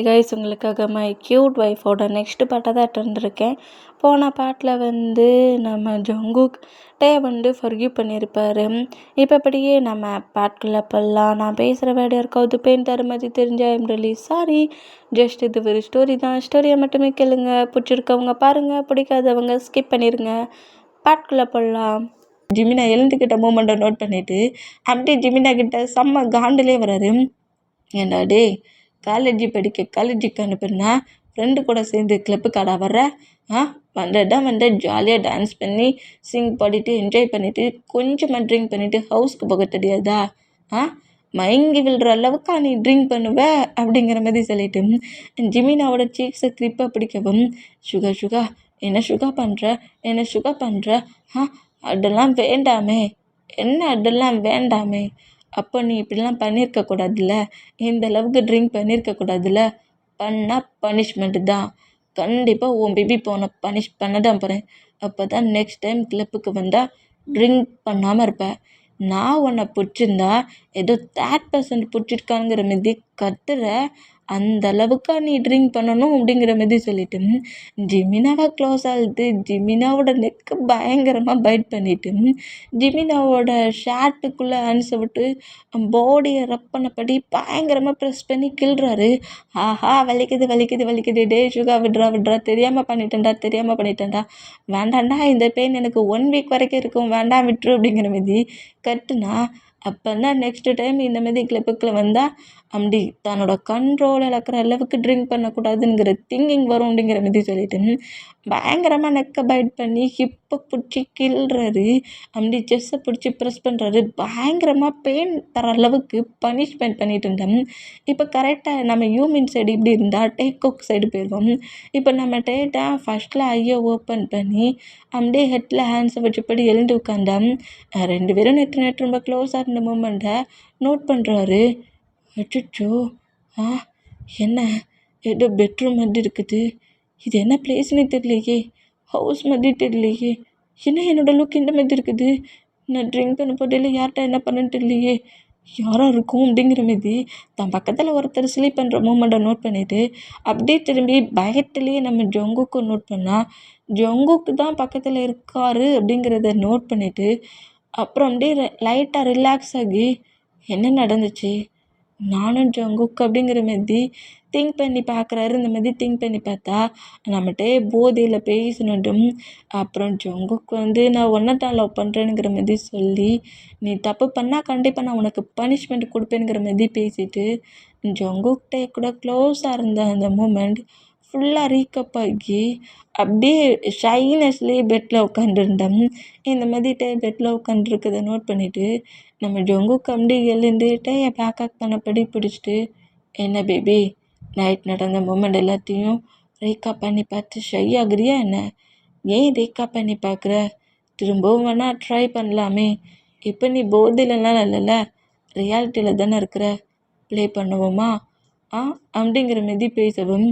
Guys உங்களுக்காக my cute ஒய்ஃபோட next பாட்டை தான் இருந்திருக்கேன். போன பாட்டில் நம்ம ஜங்குக் ஃபர்கிவ் பண்ணியிருப்பாரு. இப்போ அப்படியே நம்ம பாட்டுக்குள்ளே போடலாம். நான் பேசுகிற வேர்டு யாருக்காவது பெயின் தர மாதிரி தெரிஞ்சா ஐம் ரியலி சாரி. ஜஸ்ட் இது ஒரு ஸ்டோரி தான். ஸ்டோரியை மட்டுமே கேளுங்க. பிடிச்சிருக்கவங்க பாருங்கள், பிடிக்காதவங்க ஸ்கிப் பண்ணிடுங்க. பாட்டுக்குள்ளே போடலாம். ஜிமினா எழுந்துக்கிட்ட மூமெண்ட்டை நோட் பண்ணிவிட்டு அப்படியே ஜிமினா கிட்ட செம்ம காண்டிலே வராரு. ஏண்டா டே, காலேஜுக்கு அனுப்புனா ஃப்ரெண்டு கூட சேர்ந்து கிளப்புக்காடா வர்ற? வந்த ஜாலியாக டான்ஸ் பண்ணி சிங் பாடிட்டு என்ஜாய் பண்ணிவிட்டு கொஞ்சமாக ட்ரிங்க் பண்ணிவிட்டு ஹவுஸ்க்கு போக தெரியாதா? மயங்கி விழுற அளவுக்கா நீ ட்ரிங்க் பண்ணுவ அப்படிங்கிற மாதிரி சொல்லிட்டு ஜிமினாவோட சீக்ஸை கிரிப்பாக பிடிக்கவும், சுகா என்ன சுகா பண்ணுற அதெல்லாம் வேண்டாமே. என்ன அதெல்லாம் வேண்டாமே? அப்போ நீ இப்படிலாம் பண்ணியிருக்கக்கூடாதுல்ல, இந்த அளவுக்கு ட்ரிங்க் பண்ணியிருக்கக்கூடாதுல்ல. பண்ணால் பனிஷ்மெண்ட்டு தான். கண்டிப்பாக உன் பேபி போன பனிஷ் பண்ண தான் போகிறேன். அப்போ தான் நெக்ஸ்ட் டைம் கிளப்புக்கு வந்தால் ட்ரிங்க் பண்ணாமல் இருப்பேன். நான் உன்னை பிடிச்சிருந்தா ஏதோ தேர்ட் பர்சன்ட் பிடிச்சிருக்காங்கிற மாரி கத்துற, அந்த அளவுக்கா நீ ட்ரிங்க் பண்ணணும் அப்படிங்கிற மாரி சொல்லிட்டு ஜிமினாவை க்ளோஸ் ஆகுது. ஜிமினாவோட நெக்கு பயங்கரமாக பைட் பண்ணிட்டு ஜிமினாவோட ஷர்ட்டுக்குள்ளே ஆன்ஸை விட்டு பாடியை ரப் பண்ணபடி பயங்கரமாக ப்ரெஸ் பண்ணி கிள்றாரு. வலிக்குது. டே சுகா, விட்றா, தெரியாமல் பண்ணிட்டேன்டா. வேண்டாண்டா, இந்த பெயின் எனக்கு 1 வீக் வரைக்கும் இருக்கும், வேண்டாம் விட்டுரு அப்படிங்கிற மாரி கட்டுனா. அப்போ தான் நெக்ஸ்ட் டைம் இந்த மாரி கிளப்புக்குள்ளே வந்தால் அப்படி தன்னோட கண்ட்ரோல் இழக்கிற அளவுக்கு ட்ரிங்க் பண்ணக்கூடாதுங்கிற திங்கிங் வரும் அப்படிங்கிற மாரி சொல்லிட்டு பயங்கரமாக நெக்கை பைட் பண்ணி ஹிப்பை பிடிச்சி கிள்றாரு. அப்படி செஸ்ஸை பிடிச்சி ப்ரெஸ் பண்ணுறாரு. பயங்கரமாக பெயின் தர அளவுக்கு பனிஷ்மெண்ட் பண்ணிட்டு இருந்தோம். இப்போ கரெக்டாக நம்ம ஹியூமன் சைடு இப்படி இருந்தால் டேக்கோக் சைடு போயிடுவோம். இப்போ நம்ம டேட்டா ஃபஸ்ட்டில் ஐயை ஓப்பன் பண்ணி அப்படியே ஹெட்டில் ஹேண்ட்ஸை வச்சுப்படி எழுந்து உட்காந்தோம். 2 பேரும் நேற்று ரொம்ப க்ளோஸாக இருந்த மூமெண்ட்டை நோட் பண்ணுறாரு. அச்சோ, என்ன ஏதோ பெட்ரூம் மாதிரி இருக்குது. இது என்ன பிளேஸ்னே தெரியலையே, ஹவுஸ் மாதிரி தெரியலையே. என்ன என்னோட லுக் இந்த மாதிரி இருக்குது. நான் ட்ரிங்க் பண்ண போட்டியில் யார்கிட்ட என்ன பண்ணுன்னு தெரியலையே. யாராக இருக்கும் அப்படிங்கிற மாரி தான் பக்கத்தில் ஒருத்தர் ஸ்லீப் பண்ணுற மூமெண்ட்டை நோட் பண்ணிவிட்டு அப்படியே திரும்பி பயத்துலேயே நம்ம ஜங்குக்கு நோட் பண்ணால் ஜங்குக்கு தான் பக்கத்தில் இருக்காரு அப்படிங்கிறத நோட் பண்ணிவிட்டு அப்புறம் அப்படியே லைட்டாக ரிலாக்ஸ் ஆகி என்ன நடந்துச்சு, நானும் ஜங்குக் அப்படிங்கிற மாரி திங்க் பண்ணி பார்க்குறாரு. இந்த மாதிரி திங்க் பண்ணி பார்த்தா நம்மகிட்ட போதையில் பேசணும். அப்புறம் ஜங்குக் நான் ஒன்றை தான் லவ் பண்ணுறேனுங்கிற மாதிரி சொல்லி, நீ தப்பு பண்ணால் கண்டிப்பாக நான் உனக்கு பனிஷ்மெண்ட் கொடுப்பேனுங்கிற மாதிரி பேசிட்டு ஜங்குக்கிட்டே கூட க்ளோஸாக இருந்த அந்த மூமெண்ட் ஃபுல்லாக ரீக்கப் ஆகி அப்படியே ஷைனஸ்லேயே பெட்டில் உட்காந்துருந்தோம். இந்த மாதிரி பெட்டில் உட்காந்துருக்கதை நோட் பண்ணிவிட்டு நம்ம ஜங்குக்கு அப்படியே எழுந்து டேயை பேக்கப் பண்ணபடி பிடிச்சிட்டு, என்ன பேபி, நைட் நடந்த மூமெண்ட் எல்லாத்தையும் ரீக்காப் பண்ணி பார்த்து ஷை ஆகுறியா என்ன? ஏன் ரீக்காப் பண்ணி பார்க்குற? திரும்பவும் வேணால் ட்ரை பண்ணலாமே. இப்போ நீ போதையிலலாம் இல்லைல்ல, ரியாலிட்டியில் தானே இருக்கிற, ப்ளே பண்ணுவோமா அப்படிங்கிற மாரி பேசவும்,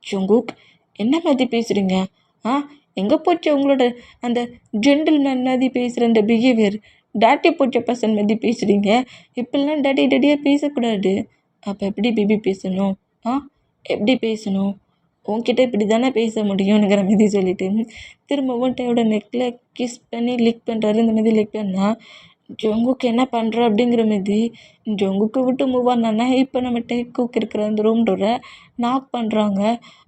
ஜங்குக் என்ன மாதிரி பேசுகிறீங்க? எங்கே போச்சு உங்களோட அந்த ஜென்டில்மேன் மாதிரி பேசுகிற அந்த பிஹேவியர்? டாட்டி போச்ச பர்சன் மாதிரி பேசுகிறீங்க. இப்படிலாம் டடியாக பேசக்கூடாது. அப்போ எப்படி பேபி பேசணும்? எப்படி பேசணும்? உன்கிட்ட இப்படி தானே பேச முடியும்ங்கிற மாதிரி சொல்லிட்டு திரும்பவும் டேயோட நெக்கில் கிஸ் பண்ணி லிக் பண்ணுறாரு. இந்த மாதிரி லிக் பண்ணால் ஜங்குக்கு என்ன பண்ணுற அப்படிங்கிற மாரி ஜங்குக்கு விட்டு மூவ் ஆனானா இப்போ நம்ம டேக்குக்கு இருக்கிற அந்த ரூம் டோரை நாக் பண்ணுறாங்க.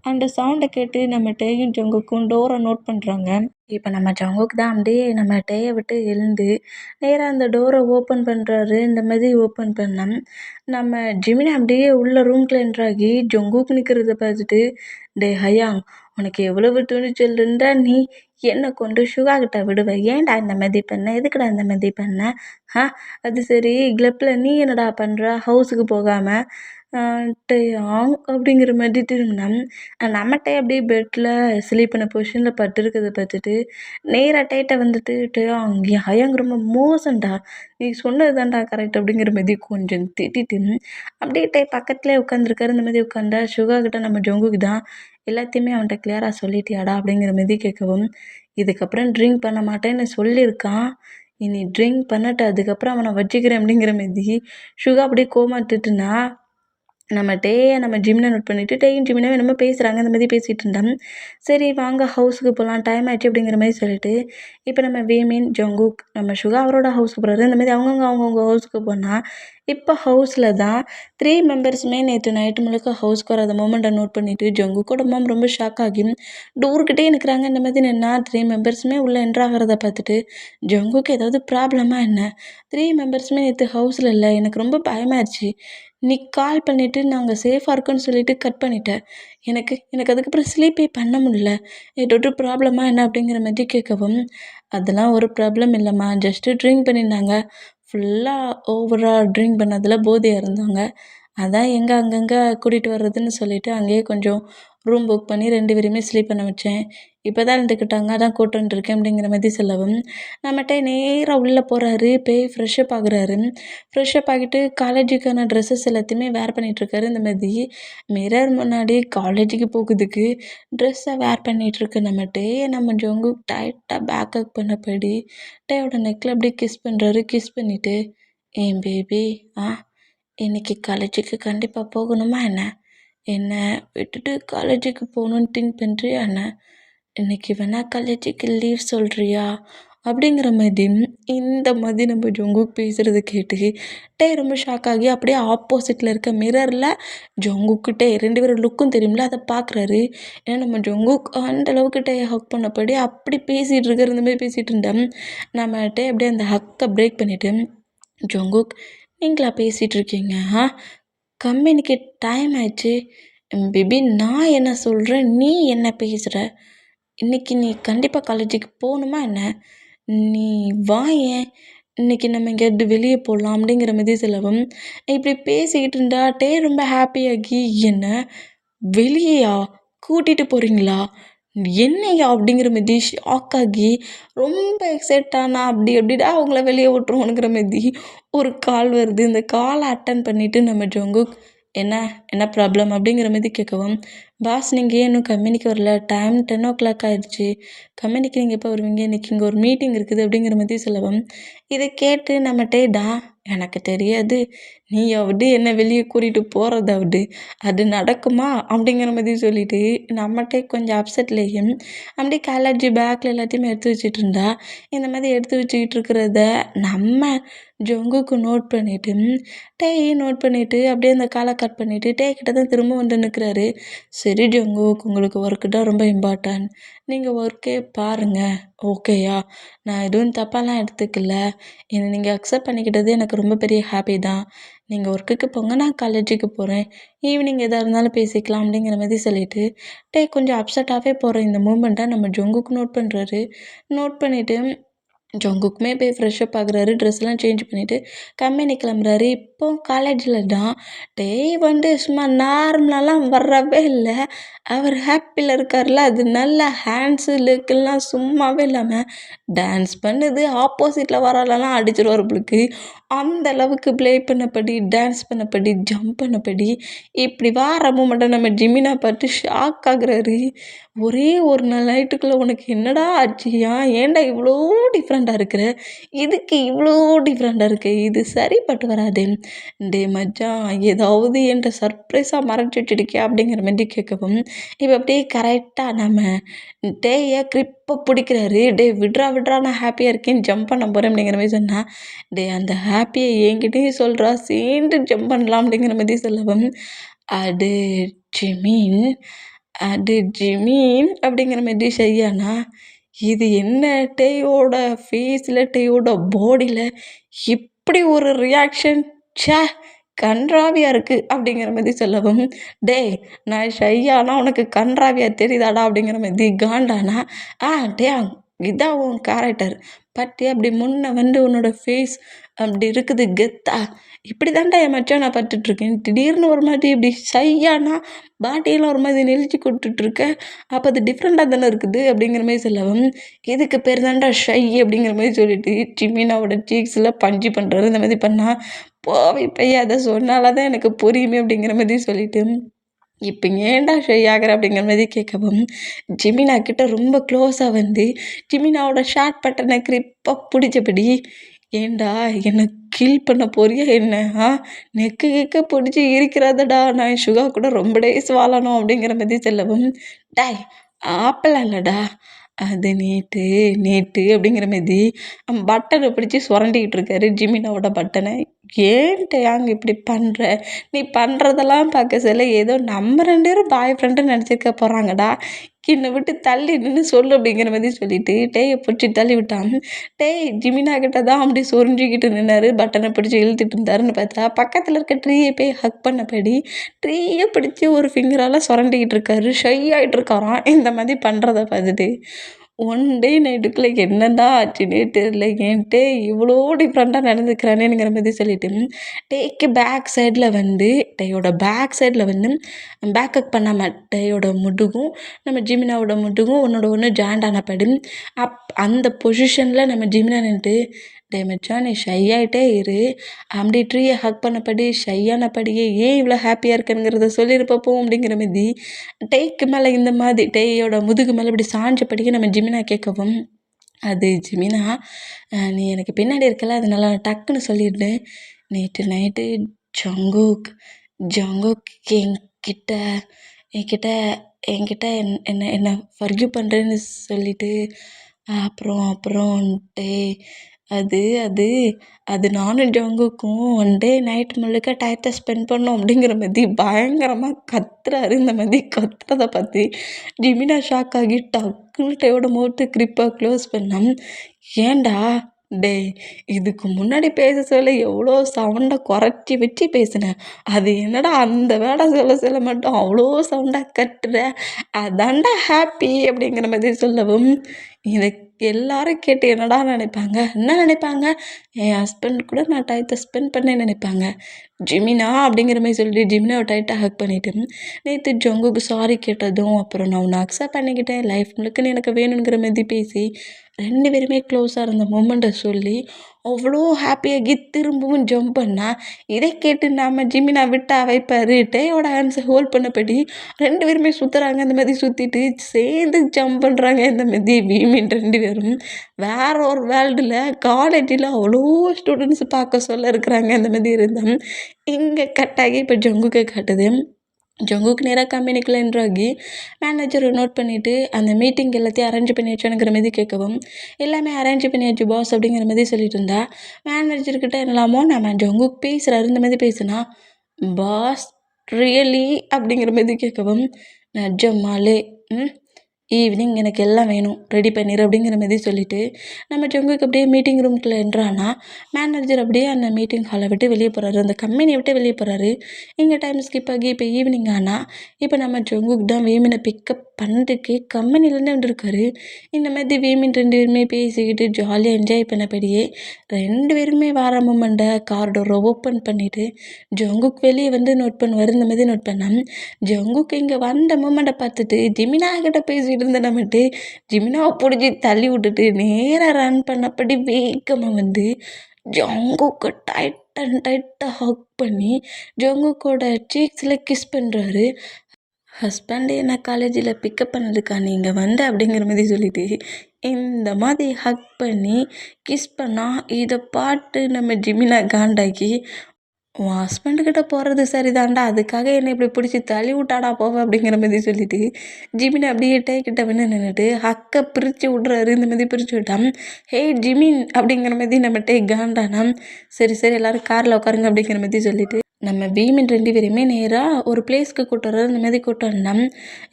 அந்த சவுண்டை கேட்டு நம்ம டேயும் ஜங்குக்கும் டோரை நோட் பண்ணுறாங்க. இப்போ நம்ம ஜங்குக்கு தான் அப்படியே நம்ம டேயை விட்டு எழுந்து நேராக அந்த டோரை ஓப்பன் பண்ணுறாரு. இந்த மாதிரி ஓப்பன் பண்ணோம். நம்ம ஜிமினா அப்படியே உள்ள ரூம்குள்ள என்ட்ராகி ஜங்குக்கு நிற்கிறத பார்த்துட்டு, டே ஹயாங், உனக்கு எவ்வளவு துணிச்சல் இருந்தால் நீ என்னை கொண்டு சுகா கிட்ட விடுவேன். ஏன்டா இந்த மாதிரி பண்ண? எதுக்குடா இந்த மாதிரி பண்ண? அது சரி, கிளப்பில் நீ என்னடா பண்ணுற ஹவுஸுக்கு போகாமல்? டேயாங் அப்படிங்கிற மாதிரி திரும்பினோம். நம்மகிட்டே அப்படியே பெட்டில் ஸ்லீப் பண்ண பொசிஷனில் படுத்துருக்கிறத பார்த்துட்டு நேராக டேட்டை வந்துட்டு டேயாங் ஹயாங் ரொம்ப மோசம்டா, நீ சொன்னது தான்டா கரெக்ட் அப்படிங்கிற மாதிரி கொஞ்சம் திட்டிட்டு அப்படியே டே பக்கத்துலேயே உட்காந்துருக்காரு. இந்த மாதிரி உட்காந்தா சுகா கிட்ட நம்ம ஜங்குக்கு தான் எல்லாத்தையுமே அவன்கிட்ட கிளியராக சொல்லிட்டியாடா அப்படிங்கிற மாதிரி கேட்கவும், இதுக்கப்புறம் ட்ரிங்க் பண்ண மாட்டேன்னு சொல்லியிருக்கான், இனி ட்ரிங்க் பண்ணட்டு அதுக்கப்புறம் அவனை வச்சுக்கிறேன் அப்படிங்கிற மாதிரி சுகா அப்படியே கோமாட்டுட்டுனா நம்ம டேயை நம்ம ஜிமினை நோட் பண்ணிவிட்டு டேயும் ஜிமினாவே என்னமோ பேசுகிறாங்க இந்த மாதிரி பேசிகிட்டு இருந்தேன். சரி வாங்க ஹவுஸுக்கு போகலாம் டைம் ஆயிடுச்சு அப்படிங்கிற மாதிரி சொல்லிட்டு இப்போ நம்ம வீமின் ஜங்குக் நம்ம சுகா அவரோட ஹவுஸுக்கு போகிறாரு. இந்த மாதிரி அவங்கவுங்க ஹவுஸுக்கு போனால் இப்போ ஹவுஸில் தான் 3 மெம்பர்ஸுமே நேற்று நைட்டு முழுக்க ஹவுஸ்க்கு வராத மூமெண்ட்டை நோட் பண்ணிவிட்டு ஜங்குக்கோட மாம் ரொம்ப ஷாக் ஆகி டூர்கிட்டே நிற்கிறாங்க. இந்த மாதிரி நின்னா 3 மெம்பர்ஸுமே உள்ளே என்ட்ராகிறத பார்த்துட்டு ஜங்குக்கு ஏதாவது ப்ராப்ளமாக என்ன, 3 மெம்பர்ஸுமே நேற்று ஹவுஸில் இல்லை, எனக்கு ரொம்ப பயமாயிடுச்சு, நீ கால் பண்ணிவிட்டு நாங்கள் சேஃபாக இருக்கோன்னு சொல்லிவிட்டு கட் பண்ணிட்டேன், எனக்கு அதுக்கப்புறம் ஸ்லீப்பே பண்ண முடியல, ஏதோட்டு ப்ராப்ளமா என்ன அப்படிங்கிற மாதிரி கேட்கவும், அதெல்லாம் ஒரு ப்ராப்ளம் இல்லைம்மா, ஜஸ்ட்டு ட்ரிங்க் பண்ணியிருந்தாங்க, ஃபுல்லாக ஓவராக ட்ரிங்க் பண்ணதில் போதையாக இருந்தாங்க, அதான் எங்கே அங்கங்கே கூட்டிகிட்டு வர்றதுன்னு சொல்லிவிட்டு அங்கேயே கொஞ்சம் ரூம் புக் பண்ணி 2 பேரையுமே ஸ்லீப் பண்ண வச்சேன், இப்போ தான் இருந்துக்கிட்டாங்க, அதான் கூட்டு வந்துருக்கேன் அப்படிங்கிற மாதிரி சொல்லவும் நம்மகிட்ட நேராக உள்ளே போகிறாரு. போய் ஃப்ரெஷ்ஷப் ஆகுறாரு. ஃப்ரெஷ்ஷப் ஆகிட்டு காலேஜுக்கான ட்ரெஸ்ஸஸ் எல்லாத்தையுமே வேர் பண்ணிகிட்ருக்காரு. இந்த மாதிரி மிரர் முன்னாடி காலேஜுக்கு போகிறதுக்கு ட்ரெஸ்ஸை வேர் பண்ணிகிட்ருக்கு நம்ம ஜங்கு டைட்டாக பேக்கப் பண்ணபடி டேயோட நெக்கில் அப்படியே கிஸ் பண்ணுறாரு. கிஸ் பண்ணிவிட்டு ஏன் பேபி இன்னைக்கு காலேஜுக்கு கண்டிப்பாக போகணுமா என்ன, என்னை விட்டுட்டு காலேஜுக்கு போகணுன்னு திங்க் பண்ணுறியா என்ன, இன்னைக்கு வேணா காலேஜுக்கு லீவ் சொல்கிறியா அப்படிங்கிற மாதிரி இந்த மாதிரி நம்ம ஜங்குக் பேசுகிறத கேட்டு டே ரொம்ப ஷாக் ஆகி அப்படியே ஆப்போசிட்டில் இருக்க மிரரில் ஜங்குக்கிட்டே 2 பேரும் லுக்கும் தெரியும்ல அதை பார்க்குறாரு. ஏன்னா நம்ம ஜங்குக் அந்த அளவுக்கு டே ஹக் பண்ணபடி அப்படி பேசிகிட்டு இருக்காரு. இந்த மாதிரி பேசிகிட்டு இருந்தேன் நம்ம டே அப்படியே அந்த ஹக்கை பிரேக் பண்ணிவிட்டு ஜங்குக் நீங்களா பேசிகிட்டு இருக்கீங்க, கம்பெனிக்கு டைம் ஆயிடுச்சு பேபி, நான் என்ன சொல்கிறேன் நீ என்ன பேசுகிற, இன்றைக்கி நீ கண்டிப்பாக காலேஜுக்கு போகணுமா என்ன, நீ வாயேன் இன்றைக்கி நம்ம எங்கேயாவது வெளியே போகலாம் அப்படிங்கிற மாதிரி சொல்லவும் இப்படி பேசிக்கிட்டு இருந்தாட்டே ரொம்ப ஹாப்பியாகி என்ன வெளியா கூட்டிகிட்டு போகிறீங்களா என்னையா அப்படிங்கிற மாதிரி ஷாக் ஆகி ரொம்ப எக்ஸைட் ஆனா அப்படிடா அவங்கள வெளியே விட்டுருவோங்கிற மாதிரி ஒரு கால் வருது. இந்த காலை அட்டன் பண்ணிவிட்டு நம்ம ஜங்குக் என்ன ப்ராப்ளம் அப்படிங்கிற மாதிரி கேட்கவும் பாஸ் நீங்கள் இன்னும் கம்பெனிக்கு வரல, டைம் 10 o'clock ஆயிடுச்சு, கம்பெனிக்கு நீங்கள் எப்போ வருவீங்க, இன்றைக்கி இங்கே ஒரு மீட்டிங் இருக்குது அப்படிங்கிற மாதிரி சொல்லவும் இதை கேட்டு நம்மகிட்டேடா எனக்கு தெரியாது, நீயாவது என்ன வெளியே கூட்டிகிட்டு போகிறதாவது அது நடக்குமா அப்படிங்கிற மாதிரி சொல்லிவிட்டு நம்மகிட்டே கொஞ்சம் அப்செட்லேயும் அப்படியே காலேஜ் பேக்கில் எல்லாத்தையுமே எடுத்து வச்சுட்டு இருந்தா இந்த மாதிரி எடுத்து வச்சுக்கிட்டு இருக்கிறத நம்ம ஜங்குக்கு நோட் பண்ணிவிட்டு டேயும் நோட் பண்ணிவிட்டு அப்படியே அந்த காலை கட் பண்ணிவிட்டு டே கிட்ட தான் திரும்ப வந்து நிற்கிறாரு. சரி ஜங்குக் உங்களுக்கு ஒர்க்கு தான் ரொம்ப இம்பார்ட்டன்ட், நீங்கள் ஒர்க்கே பாருங்கள் ஓகேயா, நான் எதுவும் தப்பாலாம் எடுத்துக்கல, என்னை நீங்கள் அக்செப்ட் பண்ணிக்கிட்டது எனக்கு ரொம்ப பெரிய ஹாப்பி தான், நீங்கள் ஒர்க்குக்கு போங்க நான் காலேஜுக்கு போகிறேன், ஈவினிங் எதாக இருந்தாலும் பேசிக்கலாம் அப்படிங்கிற மாதிரி சொல்லிவிட்டு டே கொஞ்சம் அப்செட்டாகவே போகிற இந்த மூமெண்ட்டை நம்ம ஜங்குக்கு நோட் பண்ணுறாரு. நோட் பண்ணிவிட்டு ஜங்குக்குமே போய் ஃப்ரெஷ்ஷப் ஆகுறாரு. ட்ரெஸ்லாம் சேஞ்ச் பண்ணிவிட்டு கம்பெனி கிளம்புறாரு. இப்போ காலேஜில் தான் டேய் வந்து சும்மா நார்மலாலாம் வரவே இல்லை, அவர் ஹாப்பியில் இருக்கார்ல அது நல்ல ஹேண்ட்ஸு லெக்கெல்லாம் சும்மாவே இல்லாமல் டான்ஸ் பண்ணுது. ஆப்போசிட்டில் வராலலாம் அடிச்சிருவார் உங்களுக்கு அந்த அளவுக்கு ப்ளே பண்ணபடி டான்ஸ் பண்ணபடி ஜம்ப் பண்ணபடி இப்படி வார மூமெண்ட்டை நம்ம ஜிமினா பார்த்து ஷாக் ஆகுறாரு. ஒரே ஒரு நாள் நைட்டுக்குள்ளே உனக்கு என்னடா ஆச்சியா, ஏன்டா இவ்வளோ டிஃப்ரெண்ட்டாக இருக்கிற, இதுக்கு இவ்வளோ டிஃப்ரெண்ட்டாக இருக்கு, இது சரிப்பட்டு வராது, டே மச்சான் ஏதாவது என்கிட்ட சர்ப்ரைஸாக மறைச்சி வச்சுருக்கியா அப்படிங்கிற மாதிரி கேட்கவும் இப்போ அப்படியே கரெக்டாக நம்ம டேயை கிரிப்பை பிடிக்கிறாரு. டே விட்றா நான் ஹாப்பியாக இருக்கேன் ஜம்ப் பண்ண போகிறேன் அப்படிங்கிற மாதிரி சொன்னால் டே அந்த ஹாப்பியை என்கிட்டயும் சொல்கிறா சேர்ந்து ஜம்ப் பண்ணலாம் அப்படிங்கிற மாதிரி சொல்லவும் அது ஜிமீன் அப்படிங்கிற மாதிரி ஷையானா இது என்ன டேயோட ஃபேஸில் டேயோட பாடியில் இப்படி ஒரு ரியாக்ஷன், ச்சே கன்றாவியாக இருக்குது அப்படிங்கிற மாதிரி சொல்லவும் டே நான் ஷையானா உனக்கு கன்றாவியாக தெரியுதாடா அப்படிங்கிற மாதிரி காண்டானா டே இதான் உன் கேரக்டர் பட் அப்படி முன்ன வந்து உன்னோட ஃபேஸ் அப்படி இருக்குது கெத்தா, இப்படி தான்டா என் மச்சான் நான் பார்த்துட்ருக்கேன், திடீர்னு ஒரு மாதிரி இப்படி ஷையானா பாட்டியெல்லாம் ஒரு மாதிரி நெளிச்சு கொடுத்துட்ருக்க, அப்போ அது டிஃப்ரெண்ட்டாக தானே இருக்குது அப்படிங்கிற மாதிரி சொல்லவும் இதுக்கு பேர் தான்டா ஷை அப்படிங்கிற மாதிரி சொல்லிட்டு ஜிமினாவோட சீக்ஸில் பஞ்சு பண்ணுறாரு. இந்த மாதிரி பண்ணால் போவை பையன் அதை சொன்னால தான் எனக்கு புரியுமே அப்படிங்கிற மாதிரி சொல்லிவிட்டு இப்போ ஏன்டா ஷை ஆகிற அப்படிங்கிற மாதிரி கேட்கவும் ஜிமினா கிட்ட ரொம்ப க்ளோஸாக வந்து ஜிமினாவோட ஷார்ட் பட்டனை கிரிப்பாக பிடிச்சபடி ஏன்டா என்ன கில் பண்ண போறியா என்ன? நெக்கு கிக்க பிடிச்சி இருக்கிறதடா, நான் சுகா கூட ரொம்ப டேஸ் வாழணும் அப்படிங்கிற மாதிரி சொல்லவும், டாய் ஆப்பெல்லாம் இல்லைடா, அது நேற்று நேற்று அப்படிங்கிற மாரி பட்டனை பிடிச்சி சுரண்டிக்கிட்டு இருக்காரு ஜிமினாவோட பட்டனை. ஏன்ட்ட ஏங்க இப்படி பண்ணுற? நீ பண்ணுறதெல்லாம் பார்க்க சொல்ல ஏதோ நம்ம 2 பேரும் பாய் ஃப்ரெண்டுன்னு நினச்சிக்க போகிறாங்கடா, என்னை விட்டு தள்ளி நின்று சொல்லு அப்படிங்கிற மாதிரி சொல்லிட்டு டேயை பிடிச்சி தள்ளி விட்டான். டேய் ஜிமினா கிட்ட தான் அப்படி சொரிஞ்சிக்கிட்டு நின்னாரு, பட்டனை பிடிச்சி இழுத்துட்டு இருந்தாருன்னு பார்த்தா பக்கத்தில் இருக்க ட்ரீயை போய் ஹக் பண்ணபடி ட்ரீயை பிடிச்சி ஒரு ஃபிங்கரால் சுரண்டிக்கிட்டு இருக்காரு, ஷை ஆகிட்டு இருக்காராம் இந்த மாதிரி பண்ணுறத பார்த்துட்டு. ஒன் டே நைட்டுக்குள்ளே என்னடா ஆச்சுன்னே தெரியல, என்கிட்ட இவ்வளோ டிஃப்ரெண்ட்டாக நடந்துக்கிறானேங்கிற மாதிரி சொல்லிட்டு டேக்கு பேக் சைடில் வந்து டேயோட பேக் சைடில் வந்து பேக்கப் பண்ணாமல் டேயோட முதுகும் நம்ம ஜிமினாவோட முதுகும் ஒன்று ஜாயிண்ட் ஆனபடி அந்த பொசிஷனில் நம்ம ஜிமினா நின்றுட்டு, டே மச்சான் நீ ஷை ஆகிட்டே இரு, அப்படி ட்ரீயை ஹக் பண்ணபடி ஷையானபடியே ஏன் இவ்வளோ ஹாப்பியாக இருக்குங்கிறத சொல்லியிருப்போம் அப்படிங்கிற மாதிரி டேக்கு மேலே இந்த மாதிரி டேயோட முதுகு மேலே இப்படி சாஞ்சபடியே நம்ம ஜிமினா கேட்கவும், அது ஜிமினா நீ எனக்கு பின்னாடி இருக்கல அதனால நான் டக்குன்னு சொல்லியிருந்தேன், நேற்று நைட்டு ஜங்குக் ஜங்குக் என்கிட்ட என்கிட்ட என்கிட்ட என்ன என்ன ஃபர்கியூ பண்ணுறேன்னு சொல்லிட்டு அப்புறம் அப்புறம் டே அது அது அது நானும் ஜங்குக்கும் ஒன் டே நைட் முழுக்க டயத்தை ஸ்பெண்ட் பண்ணோம் அப்படிங்கிற மாதிரி பயங்கரமாக கத்துறாரு. இந்த மாதிரி கத்துறதை பார்த்து ஜிமினா ஷாக் ஆகி டக்குன்னு டேயோட மூட்டு கிரிப்பாக க்ளோஸ் பண்ணோம். ஏன்டா டேய் இதுக்கு முன்னாடி பேச சொல்ல எவ்வளோ சவுண்டை குறைச்சி வச்சு பேசினேன், அது என்னடா அந்த வேடை சொல்ல மட்டும் அவ்வளோ சவுண்டாக கட்டுற, அதான்டா ஹாப்பி அப்படிங்கிற மாதிரி சொல்லவும், இதை எல்லாரும் கேட்டு என்னடா நினைப்பாங்க, என்ன நினைப்பாங்க, என் ஹஸ்பண்ட் கூட நான் டயத்தை ஸ்பெண்ட் பண்ணேன்னு நினைப்பாங்க. ஜிமினா அப்படிங்கிற மாதிரி சொல்லிட்டு ஜிமினாவை டைட்டாக ஹக் பண்ணிவிட்டு நேற்று ஜங்குக்கு சாரி கேட்டதும் அப்புறம் நான் உன்னை அக்செப்ட் பண்ணிக்கிட்டேன், லைஃப் முழுக்க எனக்கு வேணுங்கிற மாதிரி பேசி 2 பேருமே க்ளோஸாக இருந்த மூமெண்ட்டை சொல்லி அவ்வளோ ஹாப்பியாகி திரும்பவும் ஜம்ப் பண்ணா. இதை கேட்டு நம்ம ஜிமினா விட்டா வைப்பார், டேயோட ஹேண்ட்ஸை ஹோல்ட் பண்ணபடி 2 பேருமே சுற்றுறாங்க. இந்த மாதிரி சுற்றிட்டு சேர்ந்து ஜம்ப் பண்ணுறாங்க. இந்த மாதிரி வீமின் 2 பேரும் வேற ஒரு வேர்ல்டில் காலேஜில் அவ்வளோ ஸ்டூடெண்ட்ஸ் பார்க்க சொல்ல இருக்கிறாங்க. இந்த மாதிரி இருந்தால் இங்கே கட்டாகி இப்போ ஜங்குக்கை காட்டுது. ஜங்குக்கு நேராக கம்பெனிக்குள்ளே என்ட்ராகி மேனேஜர் நோட் பண்ணிவிட்டு அந்த மீட்டிங் எல்லாத்தையும் அரேஞ்ச் பண்ணியாச்சுங்கிற மாதிரி கேட்கவும், எல்லாமே அரேஞ்ச் பண்ணியாச்சு பாஸ் அப்படிங்கிற மாதிரி சொல்லிட்டு இருந்தா. மேனேஜர்கிட்ட என்னலாமோ நம்ம ஜங்குக்கு பேசுகிறாரு இந்த மாதிரி பேசுனா, பாஸ் ரியலி அப்படிங்கிற மாதிரி கேட்கவும், நிஜமாலே ஈவினிங் எனக்கு எல்லாம் வேணும் ரெடி பண்ணிடு அப்படிங்கிற மாதிரி சொல்லிவிட்டு நம்ம ஜங்குக்கு அப்படியே மீட்டிங் ரூம்குள்ளே என்ட்ரானா மேனேஜர் அப்படியே அந்த மீட்டிங் ஹாலை விட்டு வெளியே போகிறாரு, அந்த கம்பெனியை விட்டு வெளியே போகிறாரு. இங்கே டைம் ஸ்கிப் ஆகி இப்போ ஈவினிங் ஆனால் இப்போ நம்ம ஜங்குக்கு தான் வீமினை பிக்கப் பண்ணுறதுக்கு கம்பெனிலேருந்து வந்துருக்காரு. இந்த மாதிரி வீமின் 2 பேருமே பேசிக்கிட்டு ஜாலியாக என்ஜாய் பண்ணபடியே 2 பேருமே வர மூமெண்ட்டை கார் டோரை ஓப்பன் பண்ணிவிட்டு ஜங்குக்கு வெளியே வந்து நோட் பண்ணுவார். இந்த மாதிரி நோட் பண்ணால் ஜங்குக்கு இங்கே வந்த மூமெண்ட்டை பார்த்துட்டு ஜிமினா கிட்ட பேசிகிட்டு இருந்த நம்மட்டு ஜிமினாவை பிடிச்சி தள்ளி விட்டுட்டு நேராக ரன் பண்ணபடி வேகமாக வந்து ஜங்குக்கு டைட்டாக ஹக் பண்ணி ஜங்குக்கோட சீக்ஸில் கிஸ் பண்ணுறாரு. ஹஸ்பண்டு என்ன காலேஜில் பிக்கப் பண்ணதுக்கா நீங்கள் வந்த அப்படிங்கிற மாதிரி சொல்லிட்டு இந்த மாதிரி ஹக் பண்ணி கிஸ் பண்ணால் இதை பாட்டு நம்ம ஜிமினா காண்டாக்கி, உன் ஹஸ்பண்டுக்கிட்ட போகிறது சரிதான்டா, அதுக்காக என்னை இப்படி பிடிச்சி தள்ளி விட்டாடா போவேன் அப்படிங்கிற மாதிரி சொல்லிட்டு ஜிமின் அப்படியே டேக்கிட்ட வந்து நின்றுட்டு ஹக்கை பிரித்து விட்றாரு. இந்த மாதிரி பிரித்து விட்டான். ஹே ஜிமின் அப்படிங்கிற மாதிரி நம்ம டே காண்டானா, சரி சரி எல்லோரும் காரில் உட்காருங்க அப்படிங்கிற மாதிரி சொல்லிட்டு நம்ம வீமின் 2 பேரையுமே நேராக ஒரு பிளேஸ்க்கு கூட்டு வர்றது. இந்த மாதிரி கூட்டு வந்தோம்.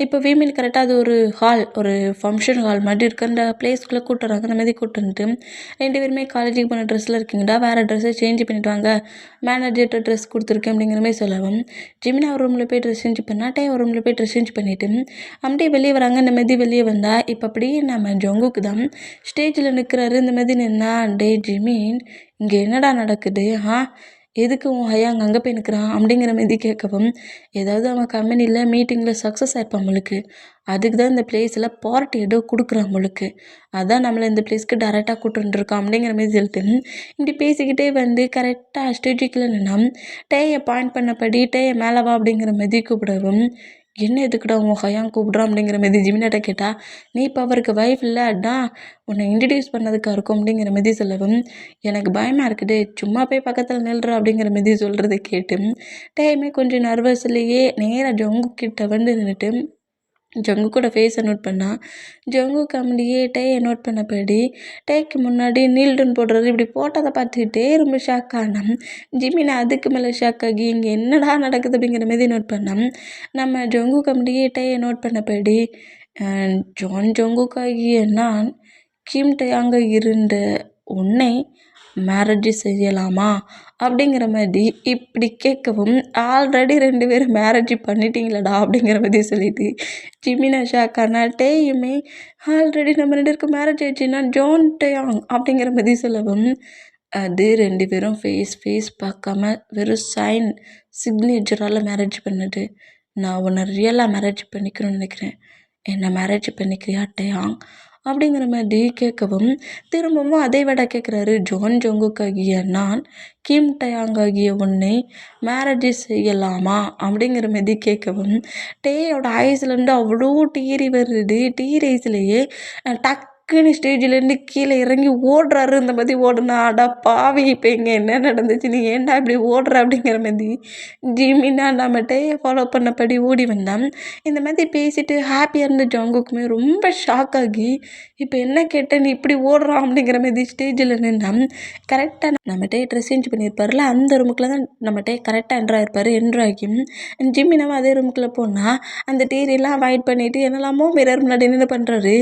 இப்போ வீமின் கரெக்டாக அது ஒரு ஹால், ஒரு ஃபங்க்ஷன் ஹால் மாதிரி இருக்க அந்த பிளேஸ்க்குள்ளே கூட்டு வராங்க. இந்த மாதிரி கூட்டு வந்துட்டு 2 பேருமே காலேஜுக்கு போன ட்ரெஸ்ஸில் இருக்கீங்கடா, வேறு ட்ரெஸ்ஸை சேஞ்ச் பண்ணிட்டு வாங்க, மேனேஜர்கிட்ட ட்ரெஸ் கொடுத்துருக்கேன் அப்படிங்கிற மாதிரி சொல்லவும் ஜிமினா ஒரு ரூமில் போய் ட்ரெஸ் சேஞ்ச் பண்ணாட்டே ஒரு ரூமில் போய் ட்ரெஸ் சேஞ்ச் பண்ணிவிட்டு அப்படியே வெளியே வராங்க. இந்த மாதிரி வெளியே வந்தால் இப்போ அப்படியே நம்ம ஜங்குக்கு தான் ஸ்டேஜில் நிற்கிறாரு. இந்த மாதிரி நின்னா, டே ஜிமின் இங்கே என்னடா நடக்குது, எதுக்கு உன் ஹயாங் அங்கே போய் நிற்கிறான் அப்படிங்கிற மாதிரி கேட்கவும், ஏதாவது அவன் கம்பெனியில் மீட்டிங்கில் சக்ஸஸ் ஆயிருப்பான் முழுக்கு, அதுக்கு தான் இந்த பிளேஸில் பார்ட்டி ஏதோ கொடுக்குறான் முழுக்கு, அதான் நம்மளை இந்த பிளேஸ்க்கு டேரெக்டாக கூட்டு வந்துருக்கான் அப்படிங்கிற மாதிரி சொல்லிட்டு இப்படி பேசிக்கிட்டே வந்து கரெக்டாக ஸ்டேஜுக்குள்ளே நின்னா டேயை பாயிண்ட் பண்ணபடி டேயை மேலே வா அப்படிங்கிற மாதிரி கூப்பிடவும், என்ன எதுக்குடா உன் ஹயான் கூப்பிட்றான் அப்படிங்கிற மாரி ஜிமினாட்ட கேட்டா, நீ இப்போ அவருக்கு வைஃப் இல்லை அதான் உன்னை இன்ட்ரடியூஸ் பண்ணதுக்கா இருக்கும் அப்படிங்கிற மாரி சொல்லவும், எனக்கு பயமாக இருக்குடே சும்மா போய் பக்கத்தில் நில்றா அப்படிங்கிற மாரி சொல்கிறத கேட்டு டைமே கொஞ்சம் நர்வஸ்லேயே நேராக ஜங்கு கிட்ட வந்து நின்றுட்டு ஜங்குக்கோட ஃபேஸை நோட் பண்ணா. ஜங்குக்கு அப்படியே டேயை நோட் பண்ணபடி டேக்கு முன்னாடி நீல்டன் போடுறது இப்படி போட்டதை பார்த்துக்கிட்டே ரொம்ப ஷாக் ஆனான். ஜிமினா அதுக்கு மேலே ஷாக் ஆகி இங்கே என்னடா நடக்குது அப்படிங்கிற மாதிரி நோட் பண்ணான். நம்ம ஜங்குக்கு அப்படியே டேயை நோட் பண்ணபடி ஜான் ஜங்குக்காகிய நான் கிம் டேயாங்க இருந்த உன்னை மேரேஜ் செய்யலாமா அப்படிங்கிற மாதிரி இப்படி கேட்கவும், ஆல்ரெடி 2 பேரும் மேரேஜ் பண்ணிட்டீங்களடா அப்படிங்கிற மாதிரி சொல்லிட்டு ஜிமினா ஷாக்கானா டேயுமே ஆல்ரெடி நம்ம 2 பேருக்கும் மேரேஜ் ஆயிடுச்சுன்னா ஜான் டேயாங் அப்படிங்கிற மாதிரி சொல்லவும், அது 2 பேரும் ஃபேஸ் பார்க்காம வெறும் சிக்னேச்சரால் மேரேஜ் பண்ணது. நான் உன்னை ரியலாக மேரேஜ் பண்ணிக்கணும்னு நினைக்கிறேன். என்னை மேரேஜ் பண்ணிக்கிறியா டேயாங் அப்படிங்கிற மாதிரி கேட்கவும், திரும்பவும் அதை விட கேட்குறாரு. ஜான் ஜங்குக் ஆகிய நான் கிம் டயாங் ஆகிய உன்னை மேரேஜ் செய்யலாமா அப்படிங்கிற மாதிரி கேட்கவும், டேயோட ஐஸ்லேருந்து அவ்வளோ டீரி வருது. டீர் ஐஸ்லேயே டக்குன்னு ஸ்டேஜ்லேருந்து கீழே இறங்கி ஓடுறாரு. இந்த மாதிரி ஓடுனா அடா பாவி இப்போ இங்கே என்ன நடந்துச்சு, நீ ஏன்டா இப்படி ஓடுற அப்படிங்கிற மாதிரி ஜிமினா நம்ம டேயை ஃபாலோ பண்ணபடி ஓடி வந்தான். இந்த மாதிரி பேசிட்டு ஹாப்பியாக இருந்த ஜங்குக்குமே ரொம்ப ஷாக் ஆகி, இப்போ என்ன கேட்ட நீ இப்படி ஓடுறான் அப்படிங்கிற மாதிரி ஸ்டேஜில் நின்னான். கரெக்டாக நம்ம டே ட்ரெஸ் சேஞ்ச் பண்ணியிருப்பார்ல, அந்த ரூமுக்குள்ள தான் நம்ம டே கரெக்டாக என்ட்ராயிருப்பார். என்ட்ராகியும் ஜிமினாவும் அதே ரூமுக்குள்ளே போனால் அந்த டீரெல்லாம் அவாய்ட் பண்ணிவிட்டு என்னெல்லாமோ மிரர் முன்னாடி நின்று பண்ணுறாரு.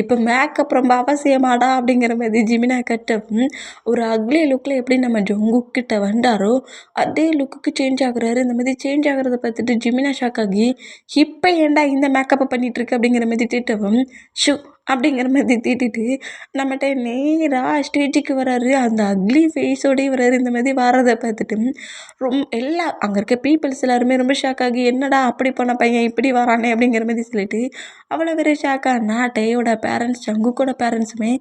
இப்போ மேக்கப் ரொம்ப அவசியமாடா அப்படிங்கிற மாதிரி ஜிமினா கட்டவும், ஒரு அக்லி லுக்கில் எப்படி நம்ம ஜங்குக் கிட்ட வந்தாரோ அதே லுக்குக்கு சேஞ்ச் ஆகுறாரு. இந்த மாதிரி சேஞ்ச் ஆகுறத பார்த்துட்டு ஜிமினா ஷாக் ஆகி, இப்போ ஏன்டா இந்த மேக்கப்பை பண்ணிகிட்டு இருக்கு அப்படிங்கிற மாதிரி திட்டவும், ஷூ அப்படிங்கிற மாதிரி திட்டிட்டு நம்மகிட்ட நேராக ஸ்டேஜுக்கு வராரு. அந்த அக்லி ஃபேஸோடய வராரு. இந்த மாதிரி வர்றதை பார்த்துட்டு எல்லாம் அங்கே இருக்க பீப்புள்ஸ் எல்லாருமே ரொம்ப ஷாக் ஆகி, என்னடா அப்படி போன பையன் இப்படி வரானே அப்படிங்கிற மாதிரி சொல்லிட்டு அவ்வளோ வேறு ஷாக் ஆனா. டேயோட பேரண்ட்ஸ் ஜங்குக்கோட பேரண்ட்ஸுமே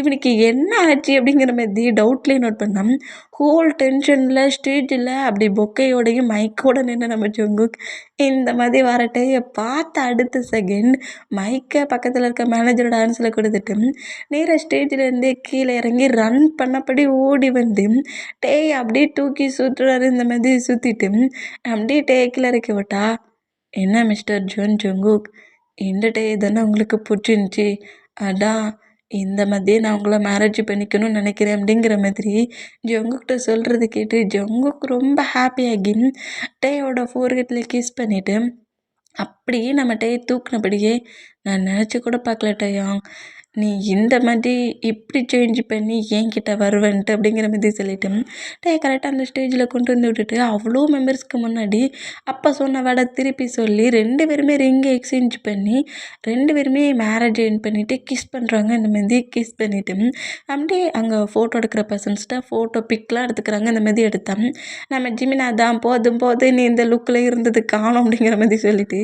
இவனுக்கு என்ன ஆச்சு அப்படிங்கிற மாதிரி டவுட்லேயே நோட் பண்ணோம். ஹோல் டென்ஷனில் ஸ்டேஜில் அப்படி பொக்கையோடையும் மைக்கோட நின்று நம்ம ஜங்குக் இந்த மாதிரி வர டேயை பார்த்த அடுத்த செகண்ட் மைக்கை பக்கத்தில் இருக்க மேனேஜரோட ஆன்ஸில் கொடுத்துட்டு நேராக ஸ்டேஜிலேருந்து கீழே இறங்கி ரன் பண்ணபடி ஓடி வந்து டேயை அப்படியே தூக்கி சுற்றுறாரு. இந்த மாதிரி சுற்றிட்டு அப்படியே டேயை கீழே இறக்கி விட்டா, என்ன மிஸ்டர் ஜான் ஜங்குக், இந்த டே தானே உங்களுக்கு பிடிச்சிருந்துச்சி, அதான் இந்த மாதிரியே நான் உங்களை மேரேஜ் பண்ணிக்கணும்னு நினைக்கிறேன் அப்படிங்கிற மாதிரி ஜங்குக்கிட்ட சொல்கிறது கேட்டு ஜங்குக் ரொம்ப ஹாப்பியாகி டேயோட ஃபோர்ஹெட்டில் கிஸ் பண்ணிவிட்டு அப்படியே நம்ம டே தூக்குனபடியே, நான் நினச்சி கூட பார்க்கல டேயாங், நீ இந்த மாதிரி இப்படி சேஞ்ச் பண்ணி என்கிட்ட வருவேன்ட்டு அப்படிங்கிற மாதிரி சொல்லிட்டு டே கரெக்டாக அந்த ஸ்டேஜில் கொண்டு வந்து விட்டுட்டு அவ்வளோ மெம்பர்ஸ்க்கு முன்னாடி அப்போ சொன்ன வேலை திருப்பி சொல்லி 2 பேருமே ரிங்கை எக்ஸ்சேஞ்ச் பண்ணி 2 பேருமே மேரேஜ் எயின் பண்ணிவிட்டு கிஸ் பண்ணுறாங்க. இந்த மாதிரி கிஸ் பண்ணிவிட்டு அப்படியே அங்கே ஃபோட்டோ எடுக்கிற பர்சன்ஸ்கிட்ட ஃபோட்டோ பிக்லாம் எடுத்துக்கிறாங்க. இந்த மாதிரி எடுத்தேன் நம்ம ஜிமினா தான் போதும் நீ இந்த லுக்கில் இருந்தது காணும் அப்படிங்கிற மாதிரி சொல்லிட்டு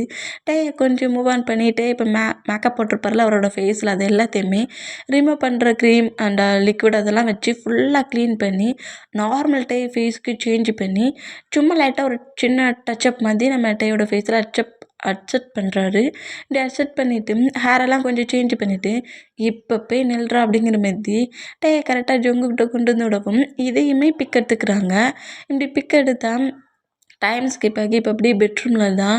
டேயை கொஞ்சம் மூவ் ஆன் பண்ணிவிட்டு இப்போ மேக்கப் போட்டிருப்பார்ல அவரோட ஃபேஸில் அது எல்லாத்தையுமே ரிமூவ் பண்ணுற க்ரீம் அண்ட் லிக்விட் அதெல்லாம் வச்சு ஃபுல்லாக க்ளீன் பண்ணி நார்மல் டே ஃபேஸ்க்கு சேஞ்ச் பண்ணி சும்மா லைட்டாக ஒரு சின்ன டச்சப் மாதிரி நம்ம டேயோட ஃபேஸில் அட்செட் பண்ணுறாரு. இப்படி அட்செட் பண்ணிவிட்டு ஹேரெல்லாம் கொஞ்சம் சேஞ்ச் பண்ணிவிட்டு இப்போ போய் நில்றா அப்படிங்கிற மாதிரி டேயை கரெக்டாக ஜங்குக்கிட்ட கொண்டு வந்து விடவும் இதையுமே பிக் எடுத்துக்கிறாங்க. இப்படி பிக் எடுத்தால் டைம் ஸ்கிப் ஆகி இப்போ அப்படியே பெட்ரூமில் தான்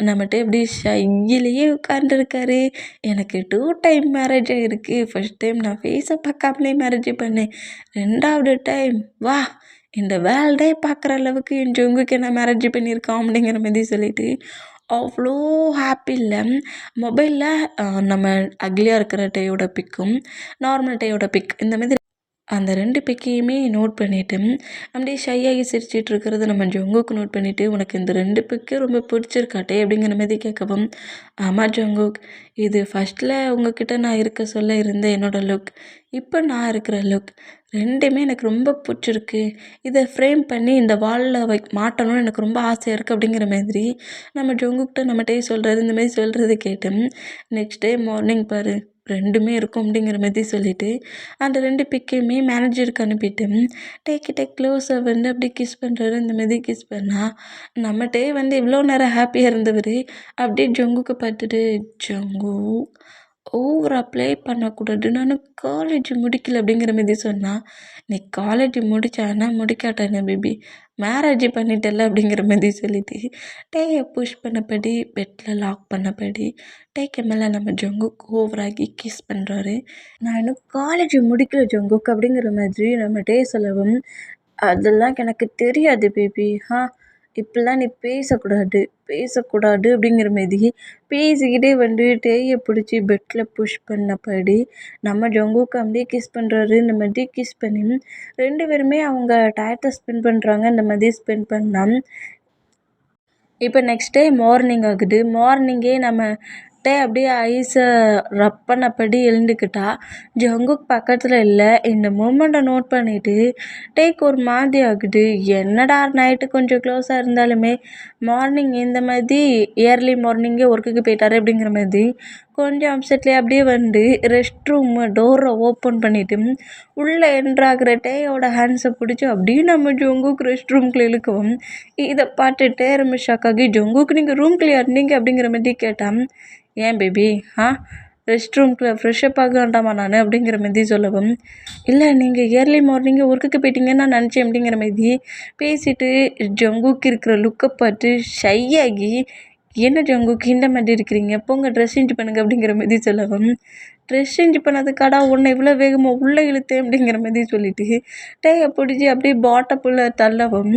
நம்மகிட்ட இப்படி ஷையிலேயே உட்காந்துருக்காரு. எனக்கு 2 டைம் மேரேஜ் ஆகிருக்கு. ஃபஸ்ட் டைம் நான் ஃபேஸை பார்க்காமலே மேரேஜ் பண்ணேன். 2வது டைம் வா இந்த வேர்ல்டே பார்க்குற அளவுக்கு என் ஜங்குக்கு என்ன மேரேஜ் பண்ணியிருக்கான் அப்படிங்கிற மாதிரி சொல்லிட்டு அவ்வளோ ஹாப்பியில் மொபைலில் நம்ம அக்லியாக இருக்கிற டேயோட பிக்கும் நார்மல் டேயோட பிக் இந்த மாதிரி அந்த 2 பிக்கையுமே நோட் பண்ணிவிட்டு அப்படியே ஷையாகி சிரிச்சிட்டு இருக்கிறத நம்ம ஜங்குக்கு நோட் பண்ணிவிட்டு, உனக்கு இந்த 2 பிக்கு ரொம்ப பிடிச்சிருக்காட்டே அப்படிங்கிற மாதிரி கேட்கவும், ஆமாம் ஜங்குக், இது ஃபஸ்ட்டில் உங்ககிட்ட நான் இருக்க சொல்ல இருந்த என்னோடய லுக், இப்போ நான் இருக்கிற லுக் 2மே எனக்கு ரொம்ப பிடிச்சிருக்கு. இதை ஃப்ரேம் பண்ணி இந்த வாலில் மாட்டணும்னு எனக்கு ரொம்ப ஆசையாக இருக்குது அப்படிங்கிற மாதிரி நம்ம ஜங்குக்கிட்ட நம்மகிட்டே சொல்கிறது. இந்த மாதிரி சொல்கிறது கேட்டு நெக்ஸ்ட் டே மார்னிங் பாரு 2மே இருக்கும் அப்படிங்கிற மாதிரி சொல்லிட்டு அந்த 2 பிக்கையுமே மேனேஜருக்கு அனுப்பிட்டு கிட்ட க்ளோஸாக வந்து அப்படி கிஸ் பண்ணுறாரு. இந்த மாதிரி கிஸ் பண்ணால் நம்மகிட்டே வந்து இவ்வளோ நேரம் ஹாப்பியாக இருந்தவர் அப்படியே ஜங்குக்கு பார்த்துட்டு, "ஜங்கு ஓவரா ப்ளே பண்ணக்கூடாது. நான் காலேஜ் முடிக்கல" அப்படிங்கிற மாதிரி சொன்னா, "நீ காலேஜ் முடிச்சானா முடிக்காட்டா என்ன பேபி, மேரேஜ் பண்ணிட்டல்ல" அப்படிங்கிற மாதிரி சொல்லிட்டு டேயை புஷ் பண்ணபடி பெட்டில் லாக் பண்ணபடி டேக்கு மேலே நம்ம ஜங்குக்கு ஓவராகி கிஸ் பண்ணுறாரு. "நான் இன்னும் காலேஜ் முடிக்கல ஜங்குக்" அப்படிங்கிற மாதிரி நம்ம டே சொல்லவும், "அதெல்லாம் எனக்கு தெரியாது பேபி. இப்படிலாம் நீ பேசக்கூடாது அப்படிங்கிற மாதிரி பேசிக்கிட்டே வந்து டேயை பிடிச்சி பெட்டில் புஷ் பண்ணபடி நம்ம ஜங்குக்கு அப்படியே கிஸ் பண்ணுறாரு. இந்த மாதிரி கிஸ் பண்ணி 2 பேருமே அவங்க டயத்தை ஸ்பெண்ட் பண்ணுறாங்க. இந்த மாதிரி ஸ்பெண்ட் பண்ணால் இப்போ நெக்ஸ்ட் டே மார்னிங் ஆகுது. மார்னிங்கே நம்ம டே அப்படியே ஐஸை ரப் பண்ணபடி எழுந்துக்கிட்டா ஜங்குக் பக்கத்தில் இல்லை. இந்த மூமெண்ட்டை நோட் பண்ணிவிட்டு டேக்கு ஒரு மாதிரி ஆகுது. என்னடா நைட்டு கொஞ்சம் க்ளோஸாக இருந்தாலுமே மார்னிங் இந்த மாதிரி இயர்லி மார்னிங்கே ஒர்க்குக்கு போயிட்டாரு அப்படிங்கிற மாதிரி கொஞ்சம் அப்செட்லேயே அப்படியே வந்து ரெஸ்ட் ரூம் டோரை ஓப்பன் பண்ணிவிட்டு உள்ளே என்ட்ராகிற டேயோட ஹேண்ட்ஸை பிடிச்சி அப்படியே நம்ம ஜங்குக்கு ரெஸ்ட் ரூம்குள்ளே இழுக்கவும் இதை பார்த்துட்டு ரொம்ப ஷாக் ஆகி, "ஜங்குக்கு நீங்கள் ரூம்குள்ளே இருந்தீங்க?" அப்படிங்கிற மாதிரி கேட்டான். "ஏன் பேபி ரெஸ்ட் ரூம்குள்ளே ஃப்ரெஷ்அப் ஆக வேண்டாமா நான்?" அப்படிங்கிற மாதிரி சொல்லவும், "இல்லை நீங்கள் இயர்லி மார்னிங்கே ஒர்க்குக்கு போயிட்டீங்கன்னு நான் நினச்சேன்" அப்படிங்கிற மாதிரி பேசிட்டு ஜங்குக்கு இருக்கிற லுக்கை பார்த்து ஷை ஆகி, "என்ன ஜங்குக்கு இந்த மாதிரி இருக்கிறீங்க, போங்க ட்ரெஸ் சேஞ்ச் பண்ணுங்க" அப்படிங்கிற மாதிரி சொல்லவும், "ட்ரெஸ் சேஞ்ச் பண்ணதுக்காடா உன்னை இவ்வளோ வேகமாக உள்ளே இழுத்தேன்" அப்படிங்கிற மாதிரி சொல்லிட்டு டேயை பிடிச்சி அப்படியே பாட்டப்புள்ள தள்ளவும்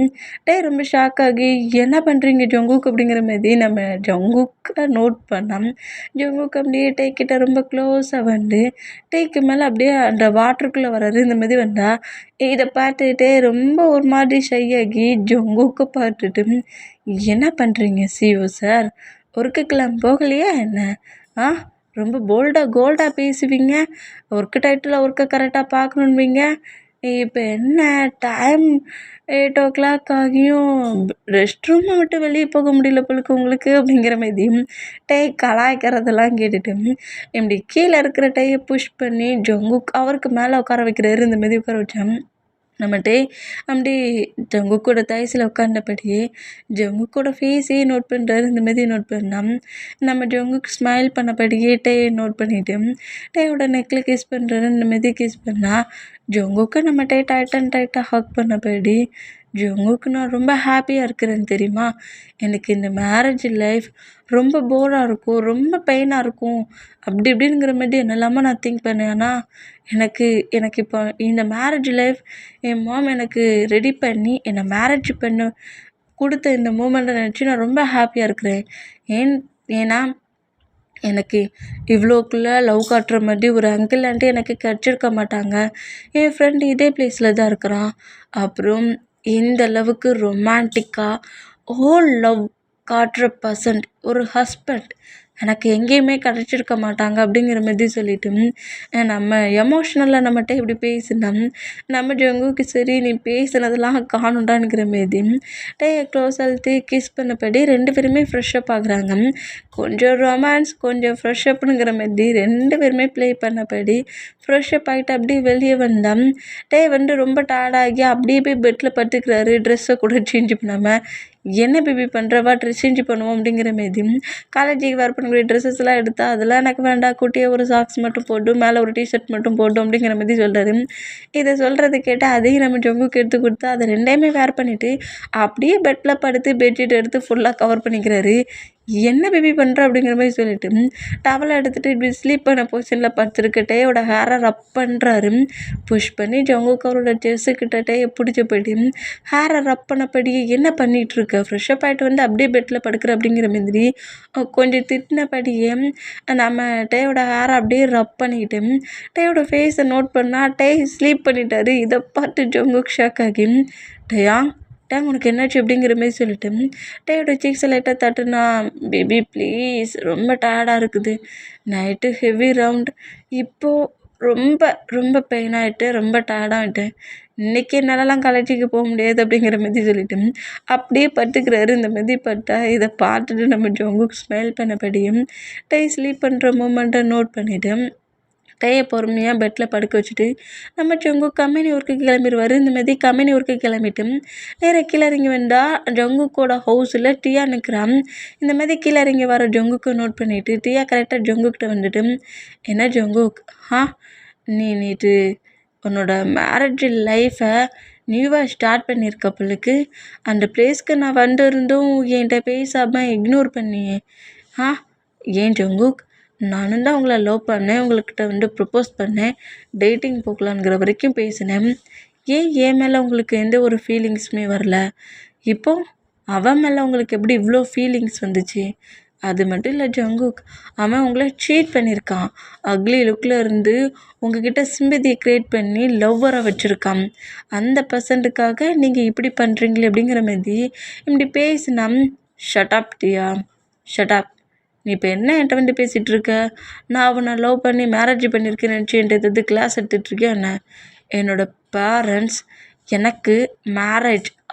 டே ரொம்ப ஷாக் ஆகி, "என்ன பண்ணுறீங்க ஜங்குக்" அப்படிங்கிற மாதிரி நம்ம ஜங்குக்கை நோட் பண்ணோம். ஜங்குக் அப்படியே டே கிட்ட ரொம்ப க்ளோஸாக வந்து டேக்கு மேலே அப்படியே அந்த வாட்டருக்குள்ளே வராரு. இந்த மாதிரி வந்தால் இதை பார்த்துட்டே ரொம்ப ஒரு மாதிரி ஷை ஆகி ஜங்குக்கை பார்த்துட்டு, "என்ன பண்ணுறீங்க சிஓ சார், ஒர்க்குக்கெல்லாம் போகலையா என்ன? ரொம்ப கோல்டாக பேசுவீங்க, ஒர்க்கு டைட்டில் ஒர்க்கை கரெக்டாக பார்க்கணுன்னுவீங்க. இப்போ என்ன டைம் 8 o'clock ஆகியும் ரெஸ்ட் ரூமை விட்டு வெளியே போக முடியல போலுக்கு உங்களுக்கு" அப்படிங்கிற மாதிரி டே கலாய்க்கிறதெல்லாம் கேட்டுட்டு இப்படி கீழே இருக்கிற டையை புஷ் பண்ணி ஜங்குக் அவருக்கு மேலே உட்கார வைக்கிறாரு. இந்த மாதிரி உட்கார வச்சான். நம்ம டே அப்படி ஜங்குக்கோட தாய்ஸில் உட்கார்ந்தபடியே ஜங்குக்கோட ஃபேஸே நோட் பண்ணுறாரு. இந்த மாதிரி நோட் பண்ணால் நம்ம ஜங்குக்கு ஸ்மைல் பண்ணபடியே டேயை நோட் பண்ணிவிட்டு டேயோட நெக்கில் கிஸ் பண்ணுறாரு. இந்த மாதிரி கிஸ் பண்ணால் ஜங்குக்கு நம்ம டே டைட்டாக ஹக் பண்ணபடி, "ஜங்குக்கு நான் ரொம்ப ஹாப்பியாக இருக்கிறேன் தெரியுமா. எனக்கு இந்த மேரேஜ் லைஃப் ரொம்ப போராக இருக்கும், ரொம்ப பெயினாக இருக்கும்" அப்படி இப்படிங்கிற மாதிரி என்னெல்லாமோ நான் திங்க் பண்ணேன். ஆனால் எனக்கு இப்போ இந்த மேரேஜ் லைஃப் என் மாம் எனக்கு ரெடி பண்ணி என்னை மேரேஜ் பண்ண கொடுத்த இந்த மூமெண்ட்டை நினச்சி நான் ரொம்ப ஹாப்பியாக இருக்கிறேன். ஏன்னா எனக்கு இவ்வளோக்குள்ளே லவ் காட்டுற மாதிரி ஒரு அங்கிள் ஆண்டி எனக்கு கிடச்சிருக்க மாட்டாங்க. என் ஃப்ரெண்டு இதே பிளேஸில் தான் இருக்கிறான். அப்புறம் இந்த அளவுக்கு ரொமான்டிக்காக ஹோல் லவ் காட்டுற பர்சன்ட் ஒரு ஹஸ்பண்ட் எனக்கு எங்கேயுமே கிடச்சிருக்க மாட்டாங்க அப்படிங்கிற மாதிரி சொல்லிட்டு நம்ம எமோஷ்னலாக நம்மகிட்ட இப்படி பேசினா நம்ம ஜங்குக்கு சரி நீ பேசுனதெல்லாம் காணுண்டான்னுங்கிற மாரி டேயை க்ளோஸ் அழுத்தி கிஸ் பண்ணபடி 2 பேருமே ஃப்ரெஷ்அப் ஆகுறாங்க. கொஞ்சம் ரொமான்ஸ் கொஞ்சம் ஃப்ரெஷ்அப்னுங்கிற மாதிரி 2 பேருமே ப்ளே பண்ணபடி ஃப்ரெஷ்அப் ஆகிட்டு அப்படியே வெளியே வந்தான். டே வந்து ரொம்ப டயர்டாகி அப்படியே போய் பெட்டில் படுத்துக்கிறாரு. ட்ரெஸ்ஸை கூட சேஞ்ச் பண்ணாமல். "என்ன பேபி பண்ணுறவா, ட்ரெஸ் சேஞ்ச் பண்ணுவோம்" அப்படிங்கிற மாரி காலேஜுக்கு வேர் பண்ணக்கூடிய ட்ரெஸ்ஸஸ்லாம் எடுத்தா, "அதெல்லாம் எனக்கு வேண்டாம், குட்டியாக ஒரு சாக்ஸ் மட்டும் போட்டு மேலே ஒரு டிஷர்ட் மட்டும் போட்டும்" அப்படிங்கிற மாதிரி சொல்கிறாரு. இதை சொல்கிறது கேட்டு அதையும் நம்ம ஜங்குக்கு எடுத்து கொடுத்தா அதை 2யுமே வேர் பண்ணிவிட்டு அப்படியே பெட்டில் படுத்து பெட்ஷீட் எடுத்து ஃபுல்லாக கவர் பண்ணிக்கிறாரு. "என்ன பேபி பண்ணுற" அப்படிங்கிற மாதிரி சொல்லிட்டு டவலை எடுத்துகிட்டு இப்படி ஸ்லீப் பண்ண பொசிஷனில் படுத்துருக்க டேயோட ஹேரை ரப் பண்ணுறாரு. புஷ் பண்ணி ஜங்குக்கு அவரோட ட்ரெஸ்ஸுக்கிட்ட டேயை பிடிச்சபடி ஹேரை ரப் பண்ணபடி, "என்ன பண்ணிகிட்ருக்க, ஃப்ரெஷ்அப் ஆகிட்டு வந்து அப்படியே பெட்டில் படுக்கிற" அப்படிங்கிற மாதிரி கொஞ்சம் திட்டினபடியே நம்ம டேயோட ஹேரை அப்படியே ரப் பண்ணிக்கிட்டு டேயோட ஃபேஸை நோட் பண்ணால் டே ஸ்லீப் பண்ணிட்டாரு. இதை பார்த்து ஜங்குக்கு ஷாக் ஆகி, "டேங் உனக்கு என்னாச்சு" அப்படிங்கிற மாதிரி சொல்லிட்டு டேயோட சீக்ஸை லைட்டாக தட்டுனா, "பேபி ப்ளீஸ், ரொம்ப டயர்டாக இருக்குது, நைட்டு ஹெவி ரவுண்ட், இப்போது ரொம்ப ரொம்ப பெயின் ஆகிட்டு ரொம்ப டயர்டாகிட்டேன், இன்றைக்கி என்னாலலாம் காலேஜுக்கு போக முடியாது" அப்படிங்கிற மாதிரி சொல்லிட்டு அப்படியே படுத்துக்கிறாரு. இந்த மாதிரி பட்டா இதை பார்த்துட்டு நம்ம ஜங்குக்கு ஸ்மைல் பண்ணபடியும் டே ஸ்லீப் பண்ணுற மூமெண்ட்டை நோட் பண்ணிவிட்டு கையை பொறுமையாக பெட்டில் படுக்க வச்சுட்டு நம்ம ஜங்கு கம்பெனி ஒர்க்குக்கு கிளம்பிடுவார். இந்த மாதிரி கம்பெனி ஒர்க்குக்கு கிளம்பிட்டு நேராக கீழே இறங்கி வந்தால் ஜங்குக்கோட ஹவுஸில் டியா நிற்கிறான். இந்த மாதிரி கீழே இறங்கி வர ஜங்குக்கு நோட் பண்ணிவிட்டு டியா கரெக்டாக ஜங்குக்கிட்ட வந்துட்டு, என்ன ஜங்குக், நீ நேற்று உன்னோட மேரேஜ் லைஃப்பை நியூவாக ஸ்டார்ட் பண்ணியிருக்க பிள்ளைக்கு அந்த பிளேஸ்க்கு நான் வந்துருந்தும் என்கிட்ட பேசாமல் இக்னோர் பண்ணியே. ஏன் ஜங்குக், நானும் தான் உங்களை லவ் பண்ணேன், உங்கள்கிட்ட ப்ரப்போஸ் பண்ணேன், டேட்டிங் போகலான்ங்கிற வரைக்கும் பேசினேன். ஏன் என் மேலே உங்களுக்கு எந்த ஒரு ஃபீலிங்ஸுமே வரல? இப்போ அவன் மேலே உங்களுக்கு எப்படி இவ்வளோ ஃபீலிங்ஸ் வந்துச்சு? அது மட்டும் இல்லை ஜங்குக், அவன் உங்களை சீட் பண்ணியிருக்கான். அக்லி லுக்கில் இருந்து உங்ககிட்ட சிம்பதியை க்ரியேட் பண்ணி லவ்வரை வச்சுருக்கான். அந்த பர்சன்ட்டுக்காக நீங்கள் இப்படி பண்ணுறீங்களே அப்படிங்கிற மாதிரி இப்படி பேசினா, ஷட்டாப் டியா, ஷட்டாப். நீ இப்போ என்ன என்கிட்ட பேசிகிட்டு இருக்க? நான் அவனை லவ் பண்ணி மேரேஜ் பண்ணியிருக்கேன்னு நினச்சி என்கிட்ட கிளாஸ் எடுத்துகிட்ருக்கேன் என்ன? என்னோடய பேரண்ட்ஸ் எனக்கு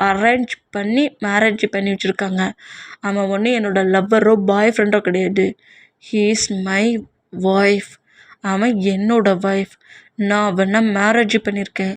அரேஞ்ச் பண்ணி வச்சுருக்காங்க. அவன் ஒன்று என்னோடய லவ்வரோ பாய் ஃப்ரெண்டோ கிடையாது. He is my wife. அவன் என்னோடய ஒய்ஃப். நான் அவனை மேரேஜ் பண்ணியிருக்கேன்.